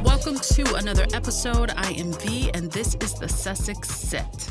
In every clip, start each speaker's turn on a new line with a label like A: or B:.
A: Welcome to another episode. I am V, and this is the Sussex Set.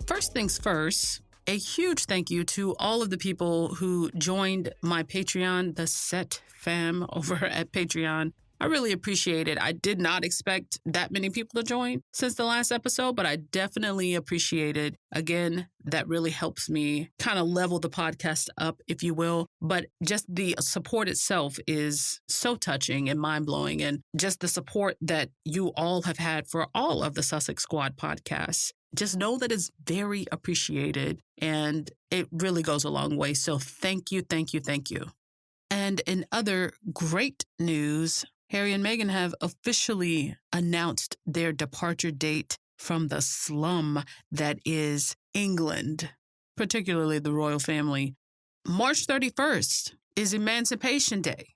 A: First things first, a huge thank you to all of the people who joined my Patreon, the Set fam over at Patreon. I really appreciate it. I did not expect that many people to join since the last episode, but I definitely appreciate it. Again, that really helps me kind of level the podcast up, if you will. But just the support itself is so touching and mind-blowing. And just the support that you all have had for all of the Sussex Squad podcasts. Just know that it's very appreciated and it really goes a long way. So thank you, thank you, thank you. And in other great news, Harry and Meghan have officially announced their departure date from the slum that is England, particularly the royal family. March 31st is Emancipation Day.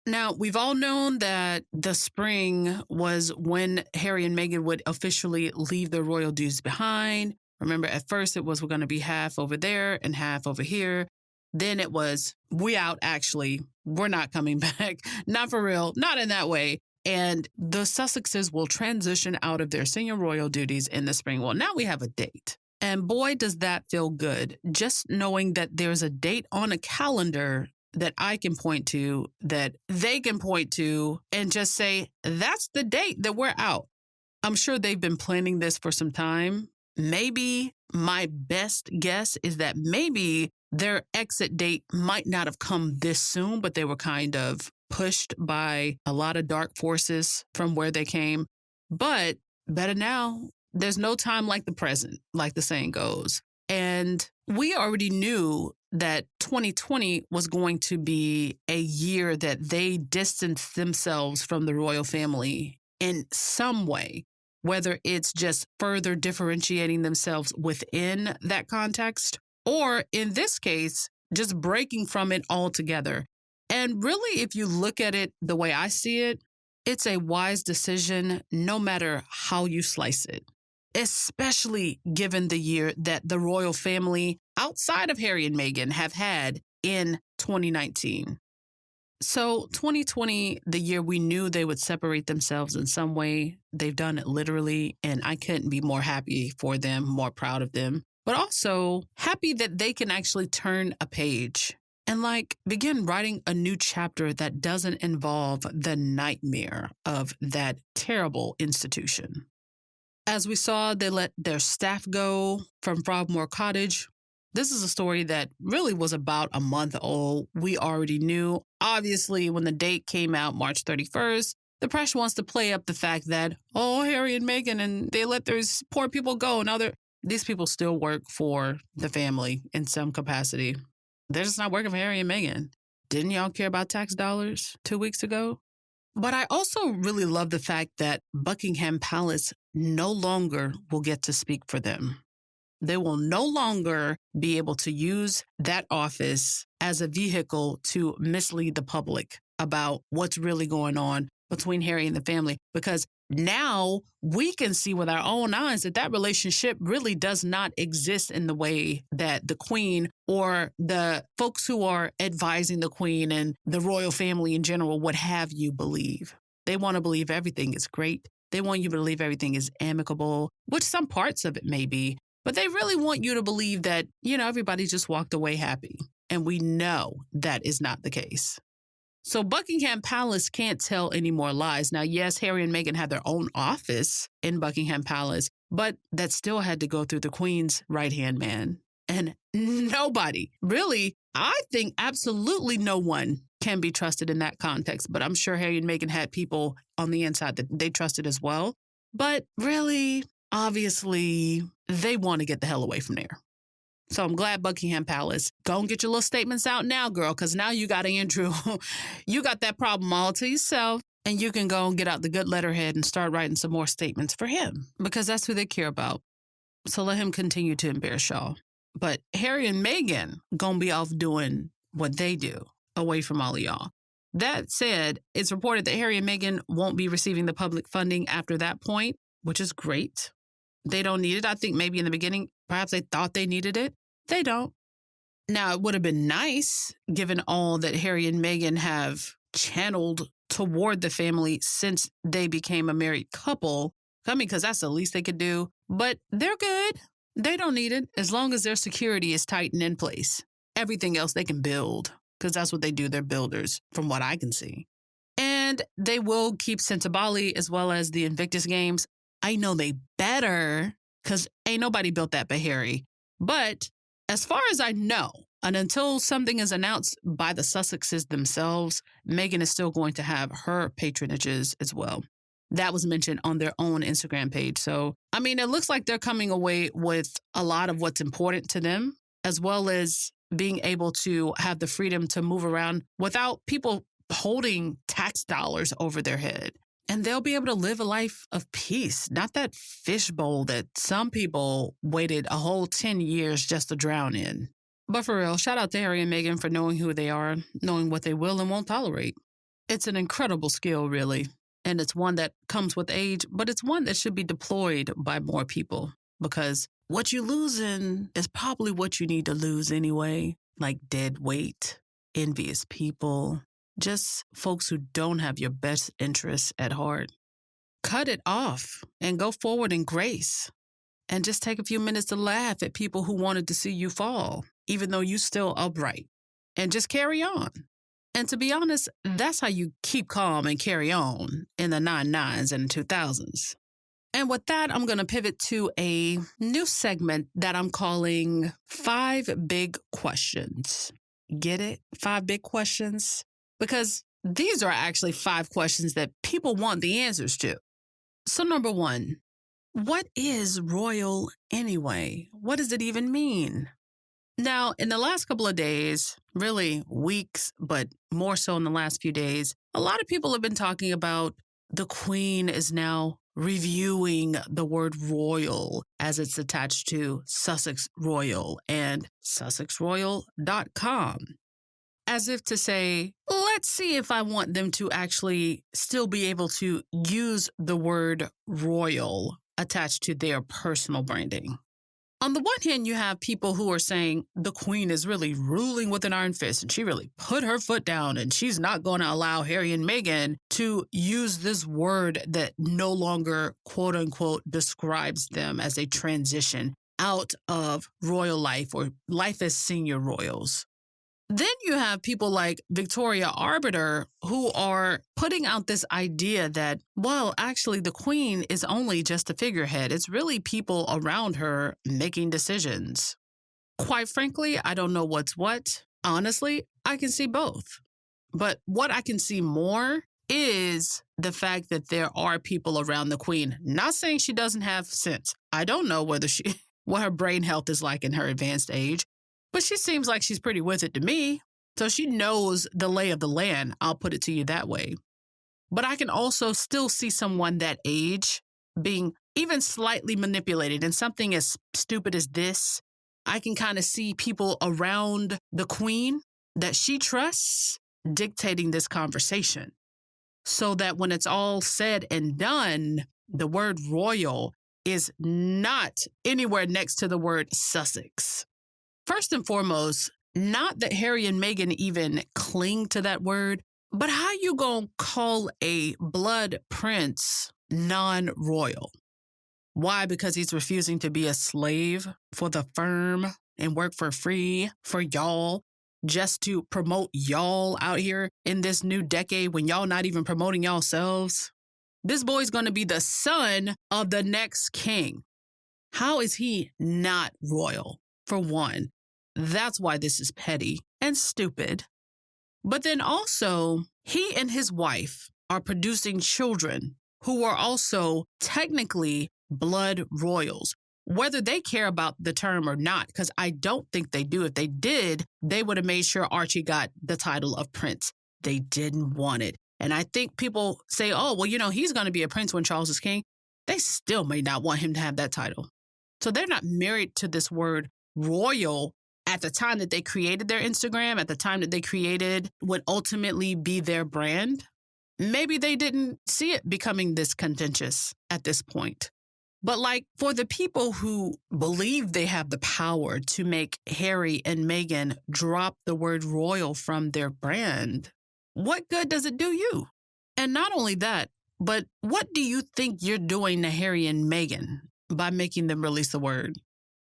A: Now, we've all known that the spring was when Harry and Meghan would officially leave their royal dues behind. Remember, at first it was we're going to be half over there and half over here. Then it was, we out, actually. We're not coming back. Not for real. Not in that way. And the Sussexes will transition out of their senior royal duties in the spring. Well, now we have a date. And boy, does that feel good. Just knowing that there's a date on a calendar that I can point to, that they can point to, and just say, that's the date that we're out. I'm sure they've been planning this for some time. Maybe my best guess is that maybe their exit date might not have come this soon, but they were kind of pushed by a lot of dark forces from where they came. But better now, there's no time like the present, like the saying goes. And we already knew that 2020 was going to be a year that they distanced themselves from the royal family in some way, whether it's just further differentiating themselves within that context, or in this case, just breaking from it altogether. And really, if you look at it the way I see it, it's a wise decision no matter how you slice it, especially given the year that the royal family outside of Harry and Meghan have had in 2019. So 2020, the year we knew they would separate themselves in some way, they've done it literally, and I couldn't be more happy for them, more proud of them, but also happy that they can actually turn a page and begin writing a new chapter that doesn't involve the nightmare of that terrible institution. As we saw, they let their staff go from Frogmore Cottage. This is a story that really was about a month old. We already knew. Obviously, when the date came out, March 31st, the press wants to play up the fact that, Harry and Meghan, and they let those poor people go. Now these people still work for the family in some capacity. They're just not working for Harry and Meghan. Didn't y'all care about tax dollars 2 weeks ago? But I also really love the fact that Buckingham Palace no longer will get to speak for them. They will no longer be able to use that office as a vehicle to mislead the public about what's really going on between Harry and the family, because now we can see with our own eyes that relationship really does not exist in the way that the Queen or the folks who are advising the Queen and the royal family in general would have you believe. They want to believe everything is great. They want you to believe everything is amicable, which some parts of it may be. But they really want you to believe that, everybody just walked away happy. And we know that is not the case. So Buckingham Palace can't tell any more lies. Now, yes, Harry and Meghan had their own office in Buckingham Palace, but that still had to go through the Queen's right-hand man. And nobody, really, I think absolutely no one can be trusted in that context. But I'm sure Harry and Meghan had people on the inside that they trusted as well. But really, obviously, they want to get the hell away from there. So I'm glad Buckingham Palace, go and get your little statements out now, girl, because now you got Andrew. You got that problem all to yourself, and you can go and get out the good letterhead and start writing some more statements for him, because that's who they care about. So let him continue to embarrass y'all. But Harry and Meghan gonna be off doing what they do away from all of y'all. That said, it's reported that Harry and Meghan won't be receiving the public funding after that point, which is great. They don't need it. I think maybe in the beginning, perhaps they thought they needed it. They don't. Now, it would have been nice, given all that Harry and Meghan have channeled toward the family since they became a married couple. I mean, because that's the least they could do. But they're good. They don't need it as long as their security is tight and in place. Everything else they can build because that's what they do. They're builders, from what I can see. And they will keep Bali as well as the Invictus Games. I know they better because ain't nobody built that but Harry. But as far as I know, and until something is announced by the Sussexes themselves, Meghan is still going to have her patronages as well. That was mentioned on their own Instagram page. So, I mean, it looks like they're coming away with a lot of what's important to them, as well as being able to have the freedom to move around without people holding tax dollars over their head. And they'll be able to live a life of peace, not that fishbowl that some people waited a whole 10 years just to drown in. But for real, shout out to Harry and Meghan for knowing who they are, knowing what they will and won't tolerate. It's an incredible skill, really. And it's one that comes with age, but it's one that should be deployed by more people because what you're losing is probably what you need to lose anyway, like dead weight, envious people, just folks who don't have your best interests at heart. Cut it off and go forward in grace. And just take a few minutes to laugh at people who wanted to see you fall, even though you're still upright. And just carry on. And to be honest, that's how you keep calm and carry on in the 99s and 2000s. And with that, I'm going to pivot to a new segment that I'm calling 5 Big Questions. Get it? 5 big questions? Because these are actually 5 questions that people want the answers to. So number 1, what is royal anyway? What does it even mean? Now, in the last couple of days, really weeks, but more so in the last few days, a lot of people have been talking about the Queen is now reviewing the word royal as it's attached to Sussex Royal and SussexRoyal.com. As if to say, let's see if I want them to actually still be able to use the word royal attached to their personal branding. On the one hand, you have people who are saying the Queen is really ruling with an iron fist and she really put her foot down and she's not going to allow Harry and Meghan to use this word that no longer, quote unquote, describes them as they transition out of royal life or life as senior royals. Then you have people like Victoria Arbiter who are putting out this idea that, well, actually the Queen is only just a figurehead. It's really people around her making decisions. Quite frankly, I don't know what's what. Honestly, I can see both. But what I can see more is the fact that there are people around the Queen. Not saying she doesn't have sense. I don't know what her brain health is like in her advanced age. But she seems like she's pretty with it to me. So she knows the lay of the land. I'll put it to you that way. But I can also still see someone that age being even slightly manipulated. And something as stupid as this, I can kind of see people around the Queen that she trusts dictating this conversation. So that when it's all said and done, the word royal is not anywhere next to the word Sussex. First and foremost, not that Harry and Meghan even cling to that word, but how you gonna call a blood prince non-royal? Why? Because he's refusing to be a slave for the firm and work for free for y'all, just to promote y'all out here in this new decade when y'all not even promoting y'allselves? This boy's gonna be the son of the next king. How is he not royal, for one? That's why this is petty and stupid. But then also, he and his wife are producing children who are also technically blood royals, whether they care about the term or not, because I don't think they do. If they did, they would have made sure Archie got the title of prince. They didn't want it. And I think people say, oh, well, he's going to be a prince when Charles is king. They still may not want him to have that title. So they're not married to this word royal at the time that they created their Instagram, at the time that they created would ultimately be their brand. Maybe they didn't see it becoming this contentious at this point. But like for the people who believe they have the power to make Harry and Meghan drop the word royal from their brand, what good does it do you? And not only that, but what do you think you're doing to Harry and Meghan by making them release the word?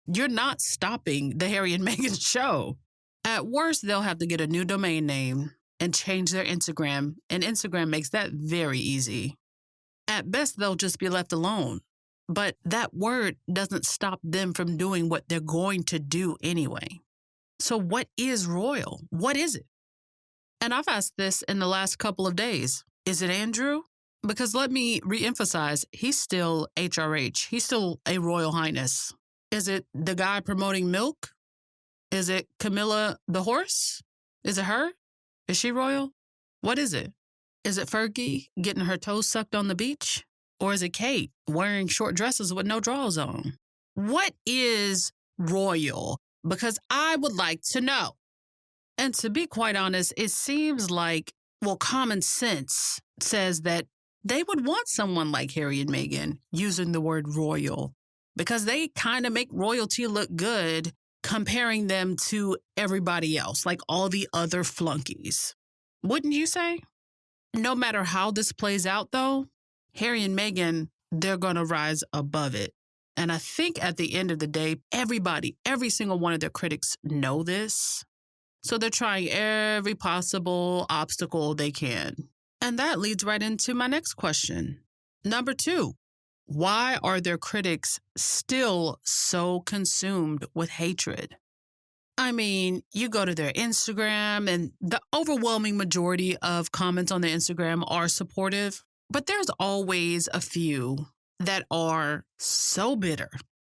A: You're not stopping the Harry and Meghan show. At worst, they'll have to get a new domain name and change their Instagram, and Instagram makes that very easy. At best, they'll just be left alone. But that word doesn't stop them from doing what they're going to do anyway. So what is royal? What is it? And I've asked this in the last couple of days. Is it Andrew? Because let me reemphasize, he's still HRH. He's still a royal highness. Is it the guy promoting milk? Is it Camilla the horse? Is it her? Is she royal? What is it? Is it Fergie getting her toes sucked on the beach? Or is it Kate wearing short dresses with no drawers on? What is royal? Because I would like to know. And to be quite honest, it seems like, well, common sense says that they would want someone like Harry and Meghan using the word royal because they kind of make royalty look good comparing them to everybody else, like all the other flunkies. Wouldn't you say? No matter how this plays out, though, Harry and Meghan, they're going to rise above it. And I think at the end of the day, everybody, every single one of their critics know this. So they're trying every possible obstacle they can. And that leads right into my next question. Number 2, why are their critics still so consumed with hatred? I mean, you go to their Instagram and the overwhelming majority of comments on their Instagram are supportive, but there's always a few that are so bitter,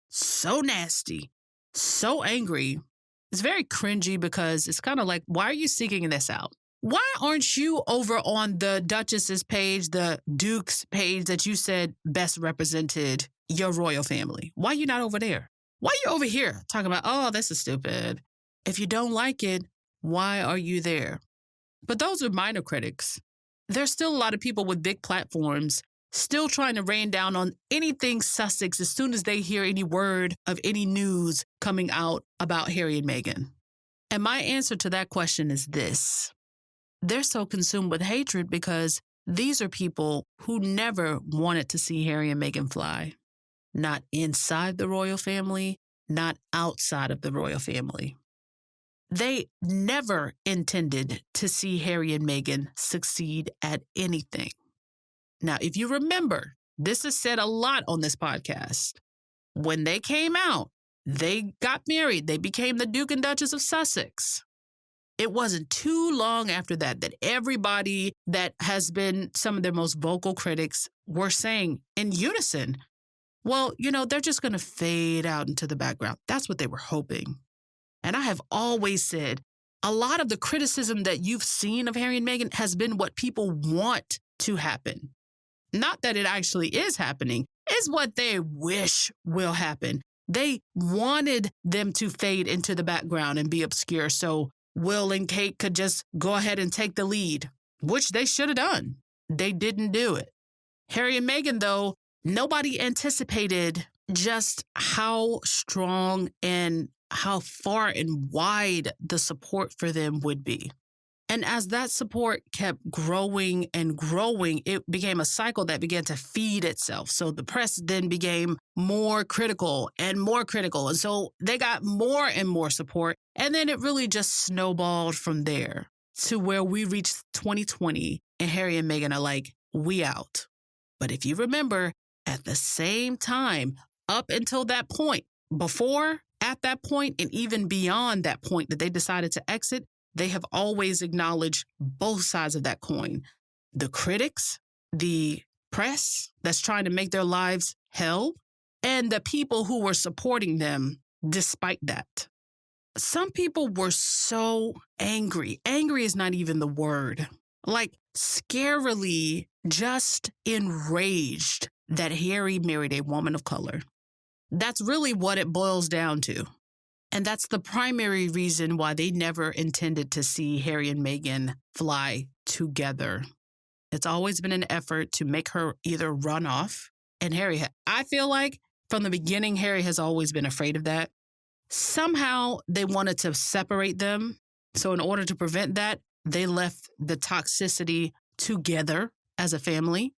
A: so nasty, so angry. It's very cringy because it's kind of like, why are you seeking this out? Why aren't you over on the Duchess's page, the Duke's page that you said best represented your royal family? Why are you not over there? Why are you over here talking about, oh, this is stupid? If you don't like it, why are you there? But those are minor critics. There's still a lot of people with big platforms still trying to rain down on anything Sussex as soon as they hear any word of any news coming out about Harry and Meghan. And my answer to that question is this. They're so consumed with hatred because these are people who never wanted to see Harry and Meghan fly. Not inside the royal family, not outside of the royal family. They never intended to see Harry and Meghan succeed at anything. Now, if you remember, this is said a lot on this podcast. When they came out, they got married. They became the Duke and Duchess of Sussex. It wasn't too long after that that everybody that has been some of their most vocal critics were saying in unison, well, they're just going to fade out into the background. That's what they were hoping. And I have always said, a lot of the criticism that you've seen of Harry and Meghan has been what people want to happen. Not that it actually is happening, it's what they wish will happen. They wanted them to fade into the background and be obscure so Will and Kate could just go ahead and take the lead, which they should have done. They didn't do it. Harry and Meghan, though, nobody anticipated just how strong and how far and wide the support for them would be. And as that support kept growing and growing, it became a cycle that began to feed itself. So the press then became more critical and more critical. And so they got more and more support. And then it really just snowballed from there to where we reached 2020 and Harry and Meghan are like, we out. But if you remember, at the same time, up until that point, before, at that point, and even beyond that point that they decided to exit, they have always acknowledged both sides of that coin. The critics, the press that's trying to make their lives hell, and the people who were supporting them despite that. Some people were so angry. Angry is not even the word. Like scarily just enraged that Harry married a woman of color. That's really what it boils down to. And that's the primary reason why they never intended to see Harry and Meghan fly together. It's always been an effort to make her either run off. And Harry, I feel like From the beginning, Harry has always been afraid of that. Somehow they wanted to separate them. So in order to prevent that, they left the toxicity together as a family.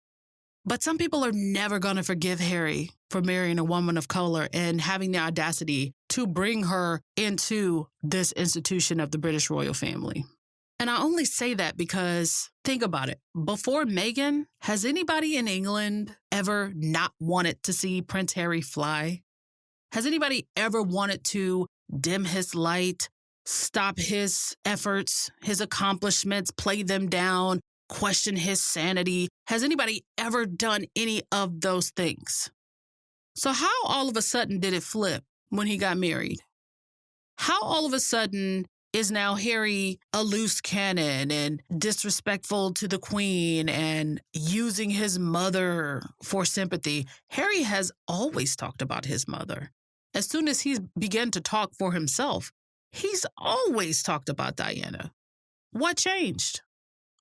A: But some people are never going to forgive Harry for marrying a woman of color and having the audacity to bring her into this institution of the British royal family. And I only say that because, think about it, before Meghan, has anybody in England ever not wanted to see Prince Harry fly? Has anybody ever wanted to dim his light, stop his efforts, his accomplishments, play them down, question his sanity? Has anybody ever done any of those things? So how all of a sudden did it flip when he got married? How all of a sudden is now Harry a loose cannon and disrespectful to the Queen and using his mother for sympathy? Harry has always talked about his mother. As soon as he's begun to talk for himself, he's always talked about Diana. What changed?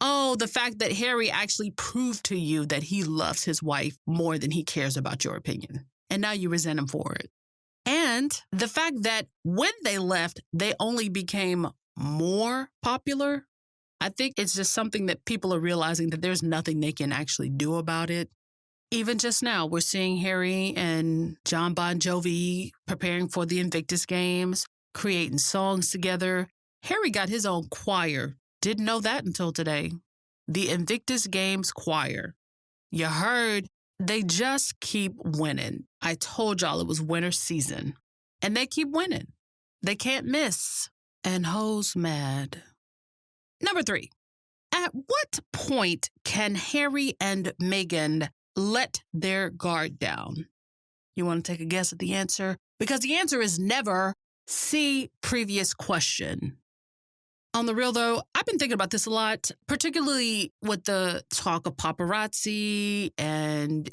A: Oh, the fact that Harry actually proved to you that he loves his wife more than he cares about your opinion. And now you resent him for it. And the fact that when they left, they only became more popular. I think it's just something that people are realizing that there's nothing they can actually do about it. Even just now, we're seeing Harry and John Bon Jovi preparing for the Invictus Games, creating songs together. Harry got his own choir. Didn't know that until today. The Invictus Games choir. You heard, they just keep winning. I told y'all it was winter season. And they keep winning. They can't miss. And hoes mad. Number 3. At what point can Harry and Meghan let their guard down? You want to take a guess at the answer? Because the answer is never. See previous question. On the real, though, I've been thinking about this a lot, particularly with the talk of paparazzi. And,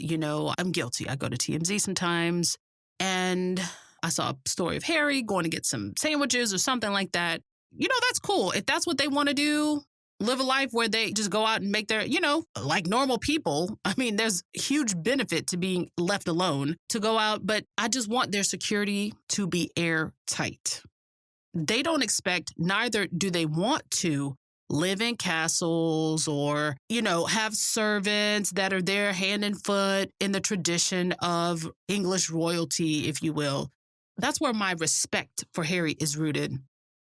A: I'm guilty. I go to TMZ sometimes. And I saw a story of Harry going to get some sandwiches or something like that. That's cool. If that's what they want to do, live a life where they just go out and make their, like normal people. I mean, there's huge benefit to being left alone to go out, but I just want their security to be airtight. They don't expect, neither do they want to live in castles or, have servants that are there hand and foot in the tradition of English royalty, if you will. That's where my respect for Harry is rooted.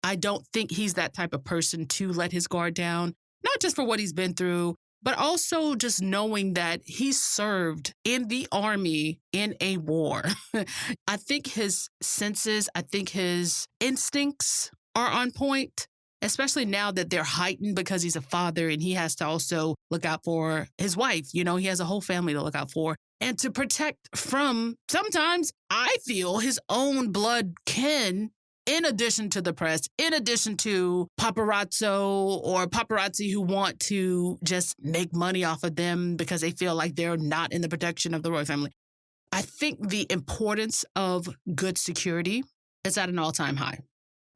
A: I don't think he's that type of person to let his guard down, not just for what he's been through, but also just knowing that he served in the army in a war. I think his senses, I think his instincts are on point, especially now that they're heightened because he's a father and he has to also look out for his wife. He has a whole family to look out for and to protect from, sometimes I feel, his own blood kin. In addition to the press, in addition to paparazzi who want to just make money off of them because they feel like they're not in the protection of the royal family. I think the importance of good security is at an all-time high.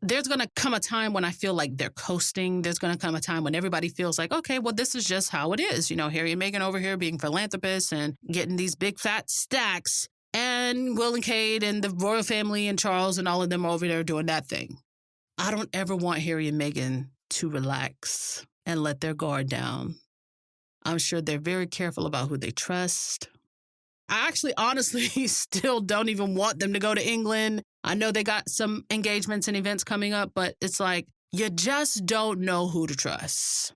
A: There's going to come a time when I feel like they're coasting. There's going to come a time when everybody feels like, okay, well, this is just how it is. Harry and Meghan over here being philanthropists and getting these big fat stacks. And Will and Kate and the royal family and Charles and all of them are over there doing that thing. I don't ever want Harry and Meghan to relax and let their guard down. I'm sure they're very careful about who they trust. I actually, honestly, still don't even want them to go to England. I know they got some engagements and events coming up, but it's like, you just don't know who to trust.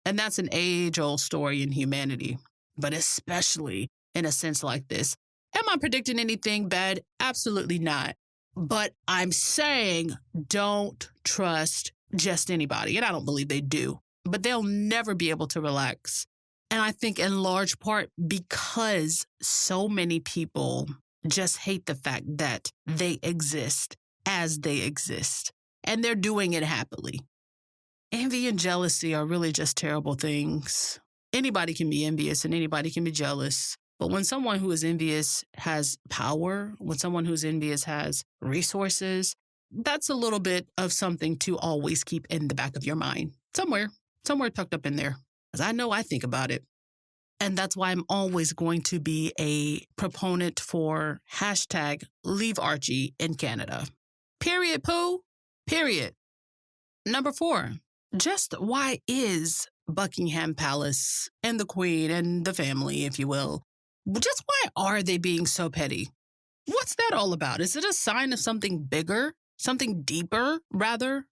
A: And that's an age-old story in humanity, but especially in a sense like this. Am I predicting anything bad? Absolutely not. But I'm saying don't trust just anybody. And I don't believe they do. But they'll never be able to relax. And I think in large part because so many people just hate the fact that they exist as they exist. And they're doing it happily. Envy and jealousy are really just terrible things. Anybody can be envious and anybody can be jealous. But when someone who is envious has power, when someone who's envious has resources, that's a little bit of something to always keep in the back of your mind. Somewhere tucked up in there. Because I know I think about it. And that's why I'm always going to be a proponent for hashtag leave Archie in Canada. Period, Pooh. Period. Number 4, just why is Buckingham Palace and the Queen and the family, if you will, just why are they being so petty? What's that all about? Is it a sign of something bigger, something deeper, rather?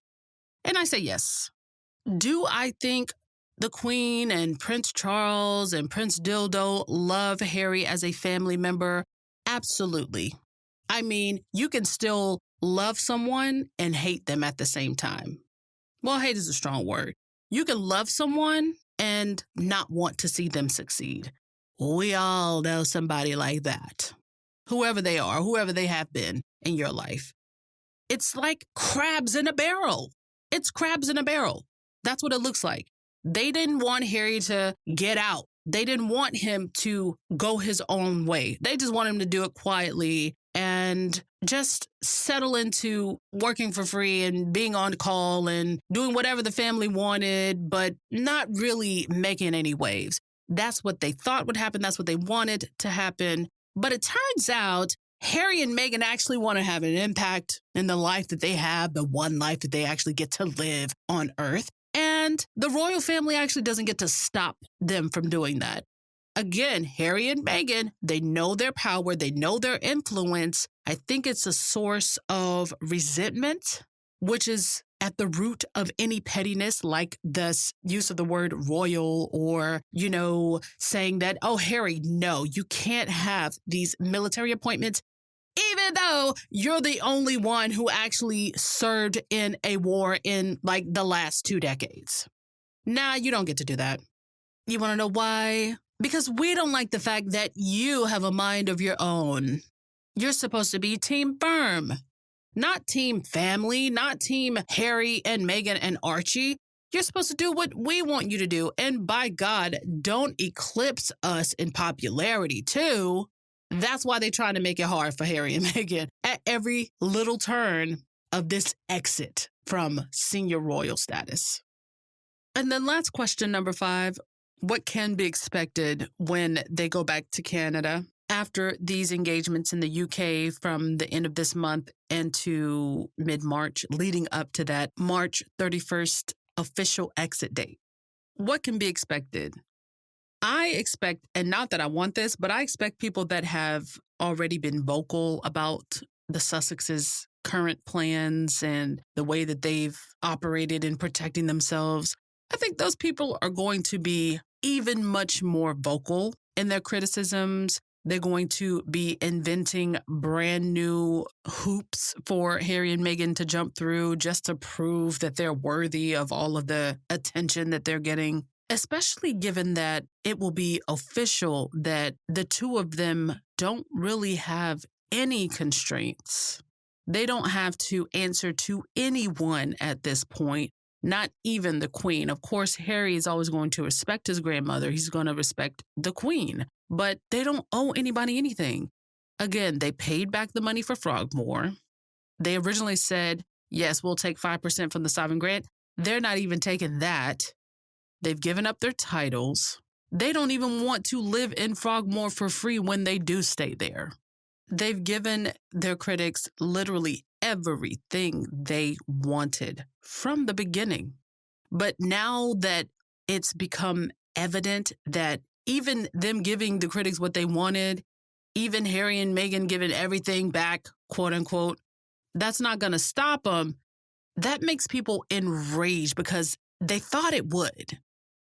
A: And I say yes. Do I think the Queen and Prince Charles and Prince Dildo love Harry as a family member? Absolutely. I mean, you can still love someone and hate them at the same time. Well, hate is a strong word. You can love someone and not want to see them succeed. We all know somebody like that. Whoever they are, whoever they have been in your life. It's like crabs in a barrel. It's crabs in a barrel. That's what it looks like. They didn't want Harry to get out. They didn't want him to go his own way. They just want him to do it quietly and just settle into working for free and being on call and doing whatever the family wanted, but not really making any waves. That's what they thought would happen. That's what they wanted to happen. But it turns out Harry and Meghan actually want to have an impact in the life that they have, the one life that they actually get to live on Earth. And the royal family actually doesn't get to stop them from doing that. Again, Harry and Meghan, they know their power, they know their influence. I think it's a source of resentment, which is at the root of any pettiness, like this use of the word royal or, saying that, oh, Harry, no, you can't have these military appointments, even though you're the only one who actually served in a war in like the last 2 decades. Nah, you don't get to do that. You want to know why? Because we don't like the fact that you have a mind of your own. You're supposed to be team firm, not team family, not team Harry and Meghan and Archie. You're supposed to do what we want you to do. And by God, don't eclipse us in popularity too. That's why they're trying to make it hard for Harry and Meghan at every little turn of this exit from senior royal status. And then last question, number 5, what can be expected when they go back to Canada after these engagements in the UK from the end of this month into mid-March, leading up to that March 31st official exit date? What can be expected? I expect, and not that I want this, but I expect people that have already been vocal about the Sussexes' current plans and the way that they've operated in protecting themselves. I think those people are going to be even much more vocal in their criticisms. They're going to be inventing brand new hoops for Harry and Meghan to jump through just to prove that they're worthy of all of the attention that they're getting, especially given that it will be official that the two of them don't really have any constraints. They don't have to answer to anyone at this point. Not even the Queen. Of course, Harry is always going to respect his grandmother. He's going to respect the Queen, but they don't owe anybody anything. Again, they paid back the money for Frogmore. They originally said, yes, we'll take 5% from the sovereign grant. They're not even taking that. They've given up their titles. They don't even want to live in Frogmore for free when they do stay there. They've given their critics literally everything they wanted from the beginning. But now that it's become evident that even them giving the critics what they wanted, even Harry and Meghan giving everything back, quote unquote, that's not going to stop them. That makes people enraged because they thought it would.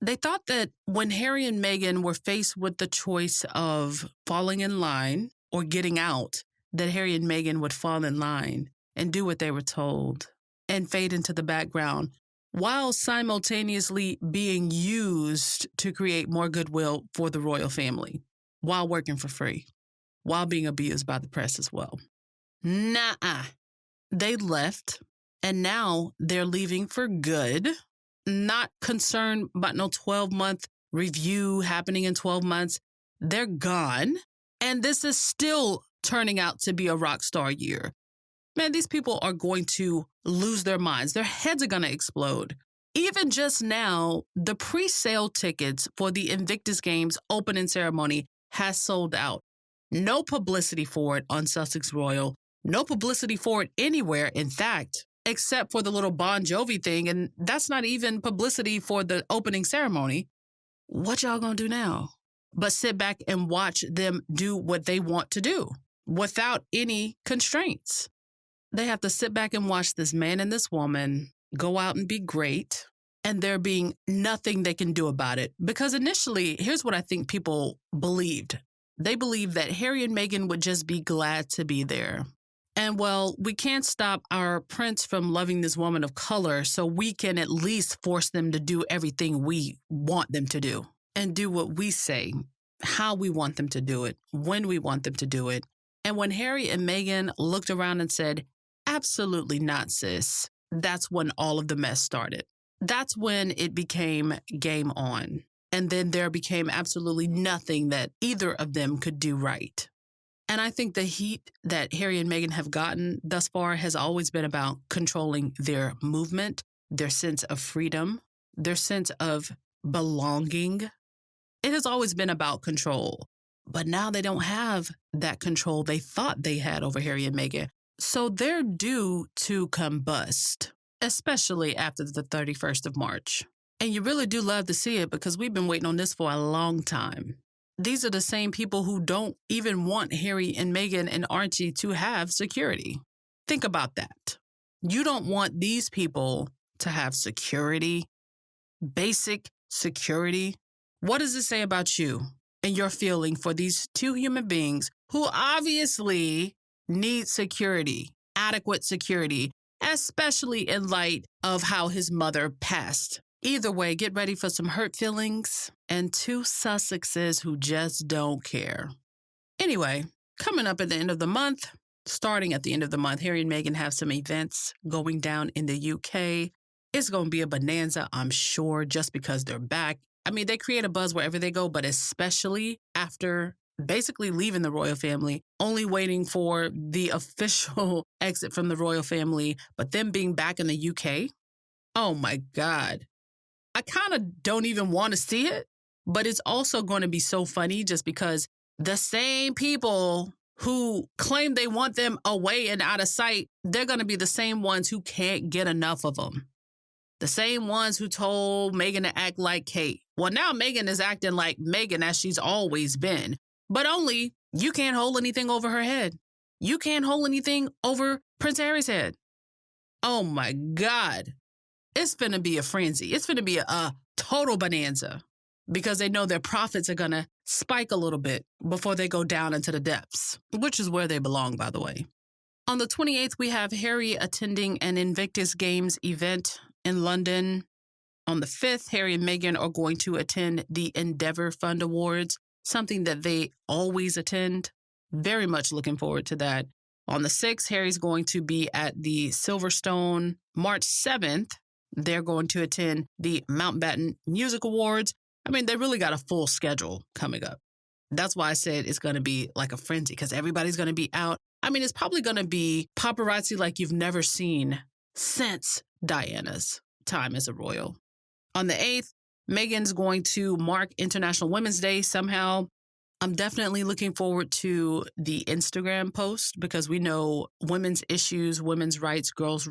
A: They thought that when Harry and Meghan were faced with the choice of falling in line or getting out, that Harry and Meghan would fall in line and do what they were told and fade into the background while simultaneously being used to create more goodwill for the royal family, while working for free, while being abused by the press as well. Nuh-uh. They left, and now they're leaving for good, not concerned about no 12-month review happening in 12 months. They're gone, and this is still turning out to be a rock star year. Man, these people are going to lose their minds. Their heads are going to explode Even just now, the pre-sale tickets for the Invictus Games opening ceremony has sold out. No publicity for it on Sussex Royal. No publicity for it anywhere, in fact, except for the little Bon Jovi thing, and that's not even publicity for the opening ceremony. What y'all gonna do now? But sit back and watch them do what they want to do without any constraints. They have to sit back and watch this man and this woman go out and be great, and there being nothing they can do about it. Because initially, here's what I think people believed. They believed that Harry and Meghan would just be glad to be there. And well, we can't stop our prince from loving this woman of color, so we can at least force them to do everything we want them to do and do what we say, how we want them to do it, when we want them to do it. And when Harry and Meghan looked around and said, absolutely not, sis, that's when all of the mess started. That's when it became game on. And then there became absolutely nothing that either of them could do right. And I think the heat that Harry and Meghan have gotten thus far has always been about controlling their movement, their sense of freedom, their sense of belonging. It has always been about control. But now they don't have that control they thought they had over Harry and Meghan. So they're due to combust, especially after the 31st of March. And you really do love to see it because we've been waiting on this for a long time. These are the same people who don't even want Harry and Meghan and Archie to have security. Think about that. You don't want these people to have security, basic security. What does it say about you and your feeling for these two human beings who obviously need security, adequate security, especially in light of how his mother passed? Either way, get ready for some hurt feelings and two Sussexes who just don't care. Anyway, coming up at the end of the month, starting at the end of the month, Harry and Meghan have some events going down in the UK. It's going to be a bonanza, I'm sure, just because they're back. I mean, they create a buzz wherever they go, but especially after basically leaving the royal family, only waiting for the official exit from the royal family, but them being back in the UK. Oh my God. I kind of don't even want to see it, but it's also going to be so funny just because the same people who claim they want them away and out of sight, they're going to be the same ones who can't get enough of them. The same ones who told Meghan to act like Kate. Well, now Meghan is acting like Meghan as she's always been, but only you can't hold anything over her head. You can't hold anything over Prince Harry's head. Oh my God. It's going to be a frenzy. It's going to be a total bonanza because they know their profits are going to spike a little bit before they go down into the depths, which is where they belong, by the way. On the 28th, we have Harry attending an Invictus Games event in London. On the 5th, Harry and Meghan are going to attend the Endeavour Fund Awards, something that they always attend. Very much looking forward to that. On the 6th, Harry's going to be at the Silverstone. March 7th, they're going to attend the Mountbatten Music Awards. I mean, they really got a full schedule coming up. That's why I said it's going to be like a frenzy because everybody's going to be out. I mean, it's probably going to be paparazzi like you've never seen since Diana's time as a royal. On the 8th, Meghan's going to mark International Women's Day somehow. I'm definitely looking forward to the Instagram post because we know women's issues, women's rights, girls'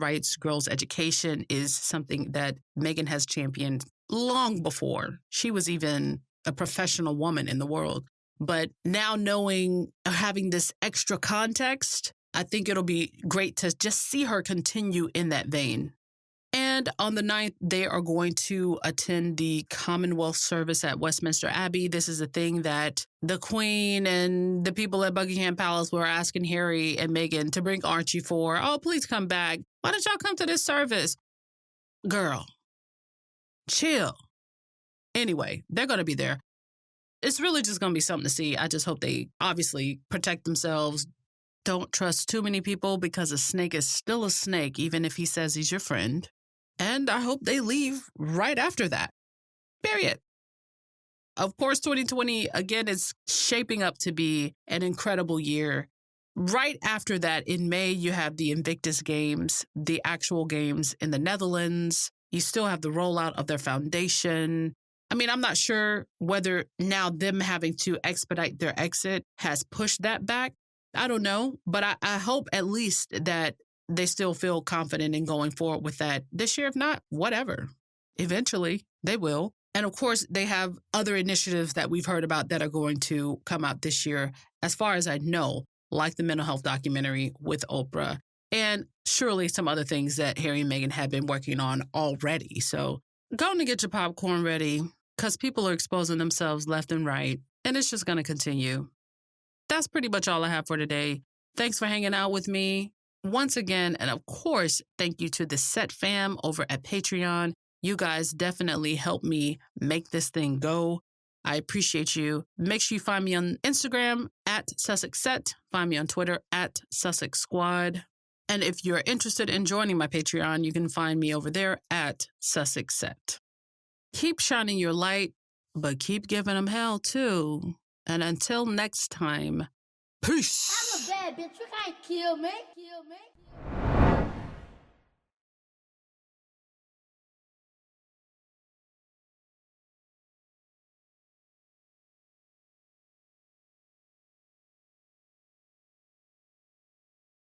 A: education is something that Meghan has championed long before she was even a professional woman in the world. But now knowing, having this extra context, I think it'll be great to just see her continue in that vein. And on the 9th, they are going to attend the Commonwealth service at Westminster Abbey. This is a thing that the Queen and the people at Buckingham Palace were asking Harry and Meghan to bring Archie for. Oh, please come back. Why don't y'all come to this service? Girl, chill. Anyway, they're going to be there. It's really just going to be something to see. I just hope they obviously protect themselves. Don't trust too many people because a snake is still a snake, even if he says he's your friend. And I hope they leave right after that. Period. Of course, 2020, again, is shaping up to be an incredible year. Right after that, in May, you have the Invictus Games, the actual games in the Netherlands. You still have the rollout of their foundation. I mean, I'm not sure whether now them having to expedite their exit has pushed that back. I don't know, but I hope at least that they still feel confident in going forward with that this year. If not, whatever. Eventually, they will. And of course, they have other initiatives that we've heard about that are going to come out this year, as far as I know, like the mental health documentary with Oprah, and surely some other things that Harry and Meghan have been working on already. So go and get your popcorn ready, because people are exposing themselves left and right, and it's just going to continue. That's pretty much all I have for today. Thanks for hanging out with me once again. And of course, thank you to the Set fam over at Patreon. You guys definitely help me make this thing go. I appreciate you. Make sure you find me on Instagram at Sussexes. Find me on Twitter at Sussex Squad. And if you're interested in joining my Patreon, you can find me over there at Sussexes. Keep shining your light, but keep giving them hell too. And until next time, peace.
B: I'm a bad bitch. You can't kill me.